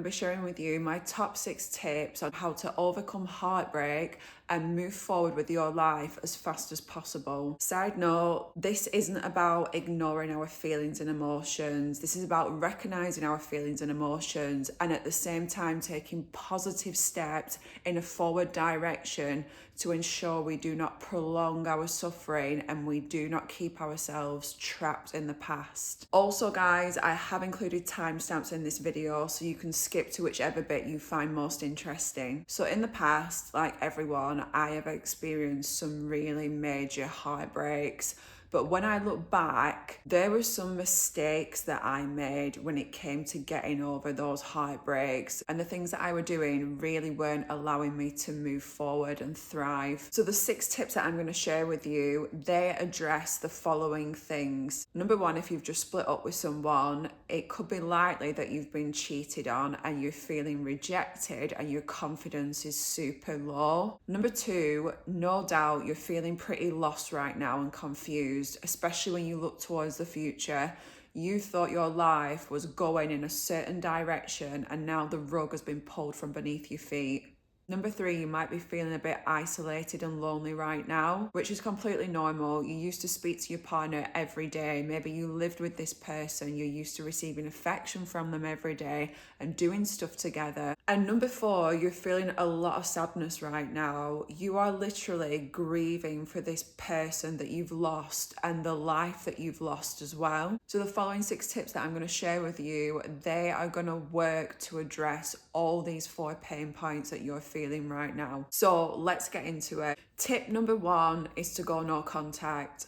be sharing with you my top 6 tips on how to overcome heartbreak and move forward with your life as fast as possible. Side note, this isn't about ignoring our feelings and emotions. This is about recognizing our feelings and emotions and at the same time taking positive steps in a forward direction to ensure we do not prolong our suffering and we do not keep ourselves trapped in the past. Also, guys, I have included timestamps in this video so you can skip to whichever bit you find most interesting. So in the past, like everyone, I have experienced some really major heartbreaks. But when I look back, there were some mistakes that I made when it came to getting over those heartbreaks, and the things that I were doing really weren't allowing me to move forward and thrive. So the 6 tips that I'm going to share with you, they address the following things. Number 1, if you've just split up with someone, it could be likely that you've been cheated on and you're feeling rejected and your confidence is super low. Number 2, no doubt you're feeling pretty lost right now and confused, especially when you look towards the future. You thought your life was going in a certain direction and now the rug has been pulled from beneath your feet. Number 3, you might be feeling a bit isolated and lonely right now, which is completely normal. You used to speak to your partner every day. Maybe you lived with this person. You're used to receiving affection from them every day and doing stuff together. And number 4, you're feeling a lot of sadness right now. You are literally grieving for this person that you've lost and the life that you've lost as well. So the following 6 tips that I'm going to share with you, they are going to work to address all these 4 pain points that you're feeling right now. So let's get into it. Tip number 1 is to go no contact,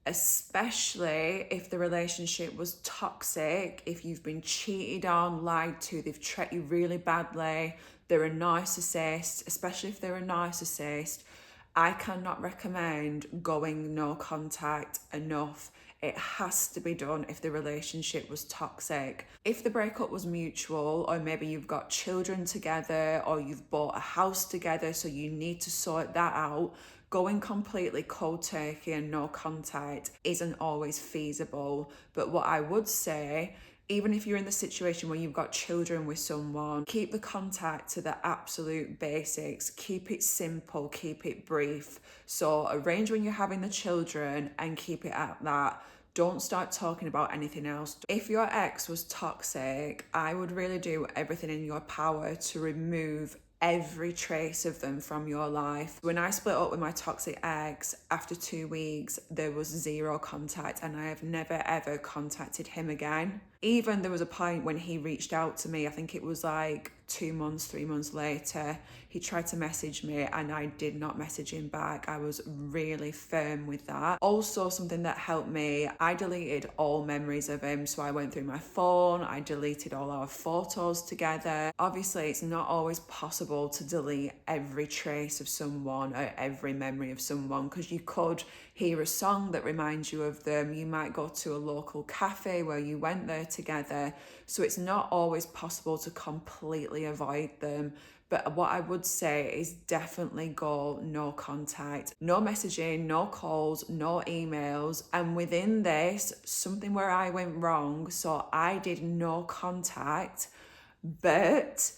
especially if the relationship was toxic, if you've been cheated on, lied to, they've treated you really badly, they're a narcissist, especially if they're a narcissist. I cannot recommend going no contact enough. It has to be done if the relationship was toxic. If the breakup was mutual, or maybe you've got children together, or you've bought a house together, so you need to sort that out, going completely cold turkey and no contact isn't always feasible. But what I would say, even if you're in the situation where you've got children with someone, keep the contact to the absolute basics. Keep it simple, keep it brief. So arrange when you're having the children and keep it at that. Don't start talking about anything else. If your ex was toxic, I would really do everything in your power to remove every trace of them from your life. When I split up with my toxic ex, after 2 weeks, there was 0 contact and I have never ever contacted him again. Even there was a point when he reached out to me, I think it was like 2 months, 3 months later, he tried to message me and I did not message him back. I was really firm with that. Also, something that helped me, I deleted all memories of him. So I went through my phone, I deleted all our photos together. Obviously, it's not always possible to delete every trace of someone or every memory of someone, because you could hear a song that reminds you of them. You might go to a local cafe where you went there together. So it's not always possible to completely avoid them. But what I would say is definitely go no contact, no messaging, no calls, no emails. And within this, something where I went wrong. So I did no contact, but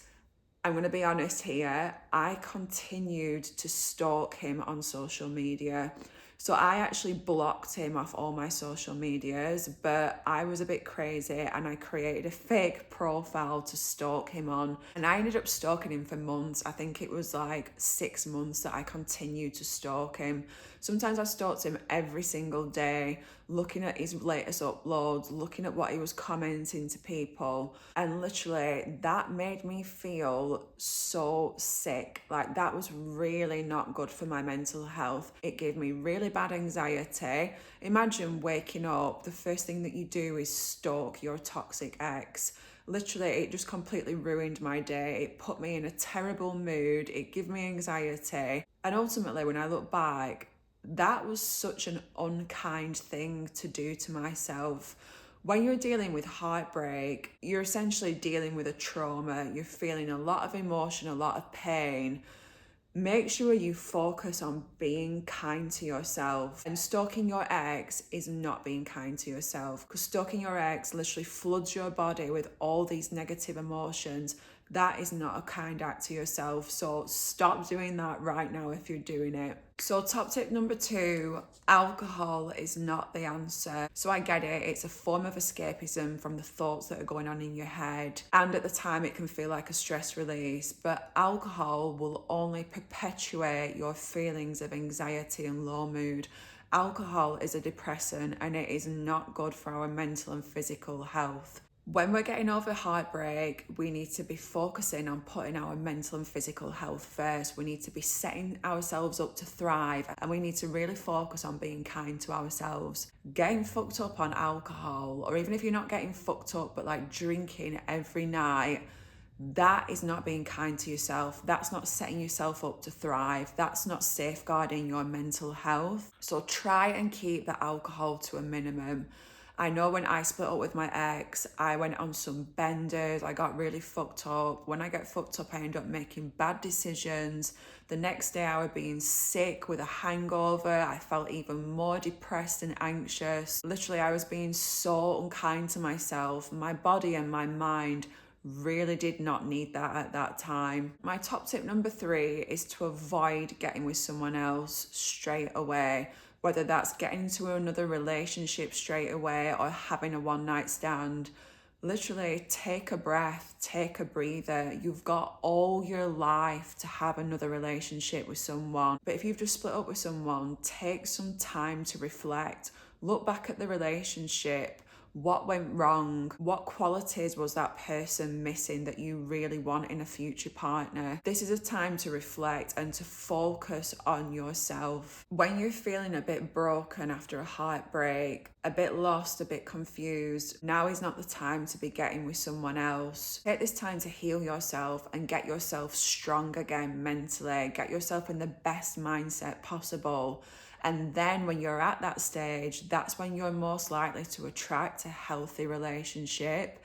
I'm going to be honest here, I continued to stalk him on social media. So I actually blocked him off all my social medias, but I was a bit crazy and I created a fake profile to stalk him on. And I ended up stalking him for months. I think it was like 6 months that I continued to stalk him. Sometimes I stalked him every single day, looking at his latest uploads, looking at what he was commenting to people. And literally that made me feel so sick. Like that was really not good for my mental health. It gave me really bad anxiety. Imagine waking up, the first thing that you do is stalk your toxic ex. Literally, it just completely ruined my day. It put me in a terrible mood. It gave me anxiety. And ultimately, when I look back, that was such an unkind thing to do to myself. When you're dealing with heartbreak, you're essentially dealing with a trauma. You're feeling a lot of emotion, a lot of pain. Make sure you focus on being kind to yourself. And stalking your ex is not being kind to yourself, because stalking your ex literally floods your body with all these negative emotions That is not a kind act to yourself. So stop doing that right now if you're doing it. So top tip number 2, alcohol is not the answer. So I get it, it's a form of escapism from the thoughts that are going on in your head. And at the time it can feel like a stress release, but alcohol will only perpetuate your feelings of anxiety and low mood. Alcohol is a depressant and it is not good for our mental and physical health. When we're getting over heartbreak, we need to be focusing on putting our mental and physical health first. We need to be setting ourselves up to thrive, and we need to really focus on being kind to ourselves. Getting fucked up on alcohol, or even if you're not getting fucked up, but like drinking every night, that is not being kind to yourself. That's not setting yourself up to thrive. That's not safeguarding your mental health. So try and keep the alcohol to a minimum. I know when I split up with my ex, I went on some benders, I got really fucked up. When I get fucked up, I end up making bad decisions. The next day I was being sick with a hangover. I felt even more depressed and anxious. Literally, I was being so unkind to myself. My body and my mind really did not need that at that time. My top tip number 3 is to avoid getting with someone else straight away. Whether that's getting into another relationship straight away or having a one-night stand, literally take a breath, take a breather. You've got all your life to have another relationship with someone. But if you've just split up with someone, take some time to reflect. Look back at the relationship. What went wrong? What qualities was that person missing that you really want in a future partner? This is a time to reflect and to focus on yourself. When you're feeling a bit broken after a heartbreak, a bit lost, a bit confused, now is not the time to be getting with someone else. Take this time to heal yourself and get yourself strong again mentally. Get yourself in the best mindset possible. And then when you're at that stage, that's when you're most likely to attract a healthy relationship.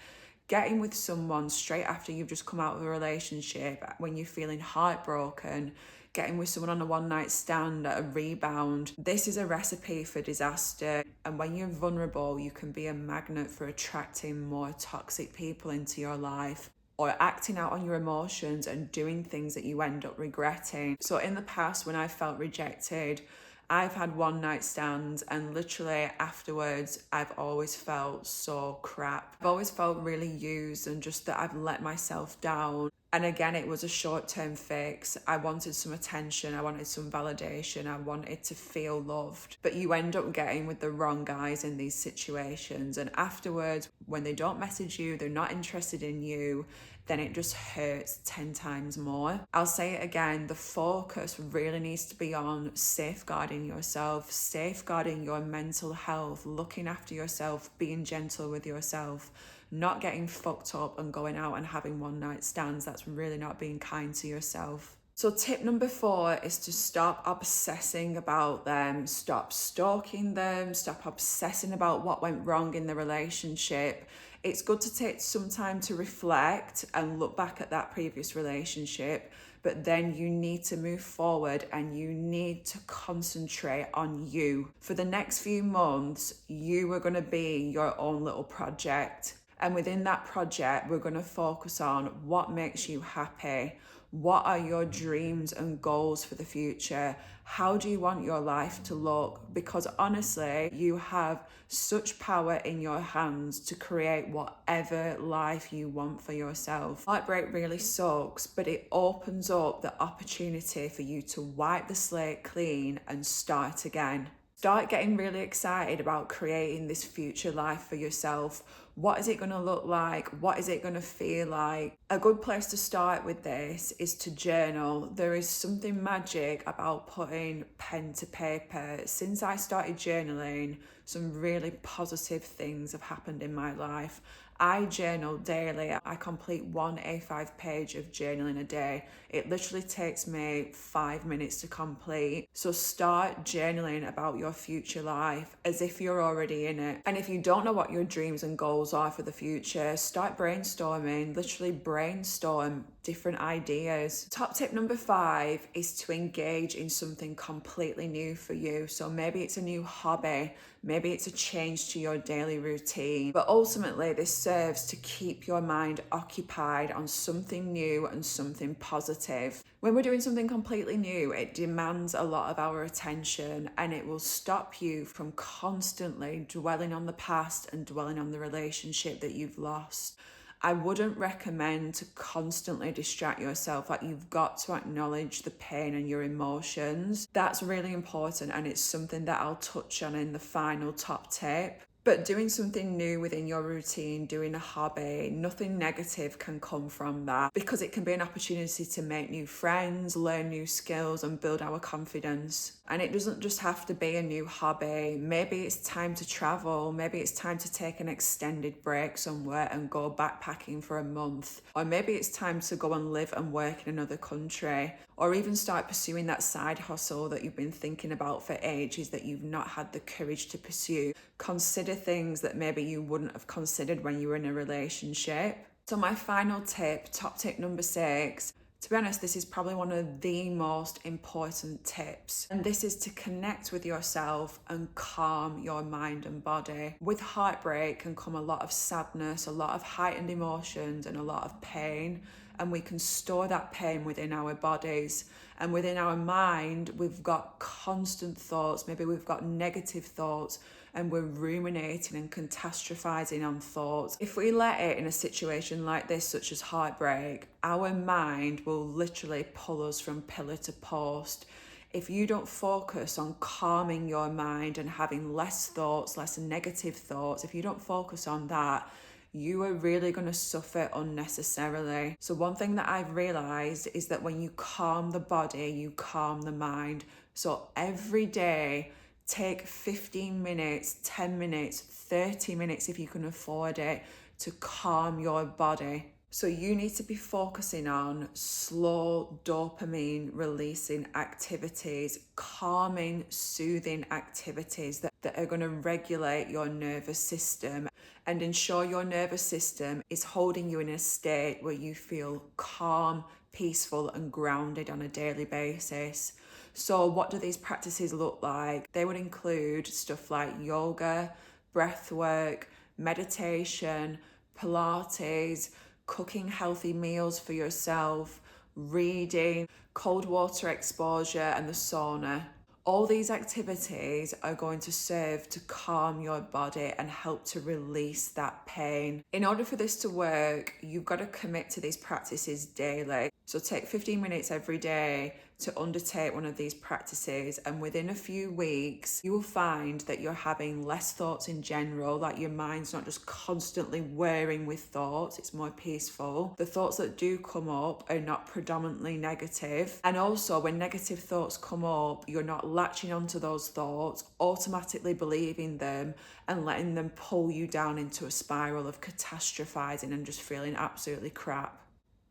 Getting with someone straight after you've just come out of a relationship, when you're feeling heartbroken, getting with someone on a one-night stand at a rebound, this is a recipe for disaster. And when you're vulnerable, you can be a magnet for attracting more toxic people into your life, or acting out on your emotions and doing things that you end up regretting. So in the past, when I felt rejected, I've had one night stands, and literally afterwards, I've always felt so crap. I've always felt really used and just that I've let myself down. And again, it was a short-term fix. I wanted some attention, I wanted some validation, I wanted to feel loved. But you end up getting with the wrong guys in these situations. And afterwards, when they don't message you, they're not interested in you, then it just hurts 10 times more. I'll say it again, the focus really needs to be on safeguarding yourself, safeguarding your mental health, looking after yourself, being gentle with yourself, not getting fucked up and going out and having one night stands. That's really not being kind to yourself. So tip number 4 is to stop obsessing about them, stop stalking them, stop obsessing about what went wrong in the relationship. It's good to take some time to reflect and look back at that previous relationship, but then you need to move forward and you need to concentrate on you. For the next few months, you are going to be your own little project. And within that project, we're going to focus on what makes you happy. What are your dreams and goals for the future? How do you want your life to look? Because honestly, you have such power in your hands to create whatever life you want for yourself. Heartbreak really sucks, but it opens up the opportunity for you to wipe the slate clean and start again. Start getting really excited about creating this future life for yourself. What is it going to look like? What is it going to feel like? A good place to start with this is to journal. There is something magic about putting pen to paper. Since I started journaling, some really positive things have happened in my life. I journal daily. I complete one A5 page of journaling a day. It literally takes me 5 minutes to complete. So start journaling about your future life as if you're already in it. And if you don't know what your dreams and goals are for the future, start brainstorming. Literally brainstorm different ideas. Top tip number 5 is to engage in something completely new for you. So maybe it's a new hobby, maybe it's a change to your daily routine, but ultimately this serves to keep your mind occupied on something new and something positive. When we're doing something completely new, it demands a lot of our attention, and it will stop you from constantly dwelling on the past and dwelling on the relationship that you've lost. I wouldn't recommend to constantly distract yourself. Like, you've got to acknowledge the pain and your emotions. That's really important, and it's something that I'll touch on in the final top tip. But doing something new within your routine, doing a hobby, nothing negative can come from that, because it can be an opportunity to make new friends, learn new skills, and build our confidence. And it doesn't just have to be a new hobby. Maybe it's time to travel. Maybe it's time to take an extended break somewhere and go backpacking for a month. Or maybe it's time to go and live and work in another country. Or even start pursuing that side hustle that you've been thinking about for ages that you've not had the courage to pursue. Consider things that maybe you wouldn't have considered when you were in a relationship. So my final tip, top tip number 6, to be honest, this is probably one of the most important tips. And this is to connect with yourself and calm your mind and body. With heartbreak can come a lot of sadness, a lot of heightened emotions, and a lot of pain. And we can store that pain within our bodies. And within our mind, we've got constant thoughts. Maybe we've got negative thoughts, and we're ruminating and catastrophizing on thoughts. If we let it in a situation like this, such as heartbreak, our mind will literally pull us from pillar to post. If you don't focus on calming your mind and having less thoughts, less negative thoughts, if you don't focus on that, you are really going to suffer unnecessarily. So one thing that I've realized is that when you calm the body, you calm the mind. So every day, take 15 minutes, 10 minutes, 30 minutes if you can afford it, to calm your body. So you need to be focusing on slow dopamine releasing activities, calming, soothing activities that are going to regulate your nervous system and ensure your nervous system is holding you in a state where you feel calm, peaceful, and grounded on a daily basis. So what do these practices look like? They would include stuff like yoga, breath work, meditation, Pilates, cooking healthy meals for yourself, reading, cold water exposure, and the sauna. All these activities are going to serve to calm your body and help to release that pain. In order for this to work, you've got to commit to these practices daily. So take 15 minutes every day to undertake one of these practices, and within a few weeks you will find that you're having less thoughts in general, like your mind's not just constantly whirring with thoughts, it's more peaceful. The thoughts that do come up are not predominantly negative, and also when negative thoughts come up, you're not latching onto those thoughts, automatically believing them and letting them pull you down into a spiral of catastrophizing and just feeling absolutely crap.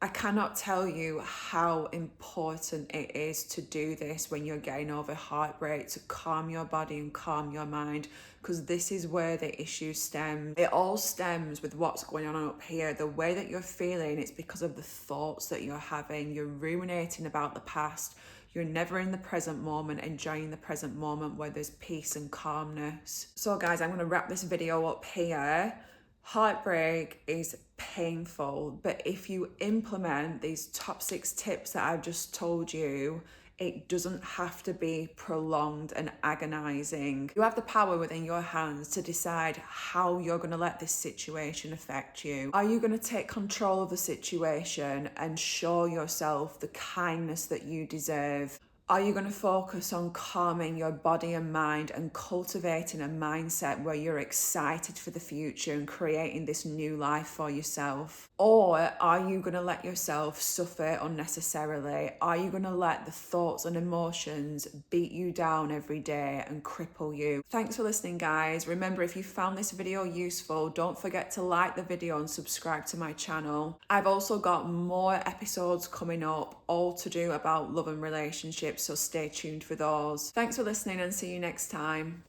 I cannot tell you how important it is to do this when you're getting over heartbreak, to calm your body and calm your mind, because this is where the issue stems. It all stems with what's going on up here. The way that you're feeling, it's because of the thoughts that you're having. You're ruminating about the past. You're never in the present moment, enjoying the present moment where there's peace and calmness. So guys, I'm going to wrap this video up here. Heartbreak is painful, but if you implement these top 6 tips that I've just told you, it doesn't have to be prolonged and agonizing. You have the power within your hands to decide how you're going to let this situation affect you. Are you going to take control of the situation and show yourself the kindness that you deserve? Are you going to focus on calming your body and mind and cultivating a mindset where you're excited for the future and creating this new life for yourself? Or are you going to let yourself suffer unnecessarily? Are you going to let the thoughts and emotions beat you down every day and cripple you? Thanks for listening, guys. Remember, if you found this video useful, don't forget to like the video and subscribe to my channel. I've also got more episodes coming up, all to do about love and relationships, so stay tuned for those. Thanks for listening and see you next time.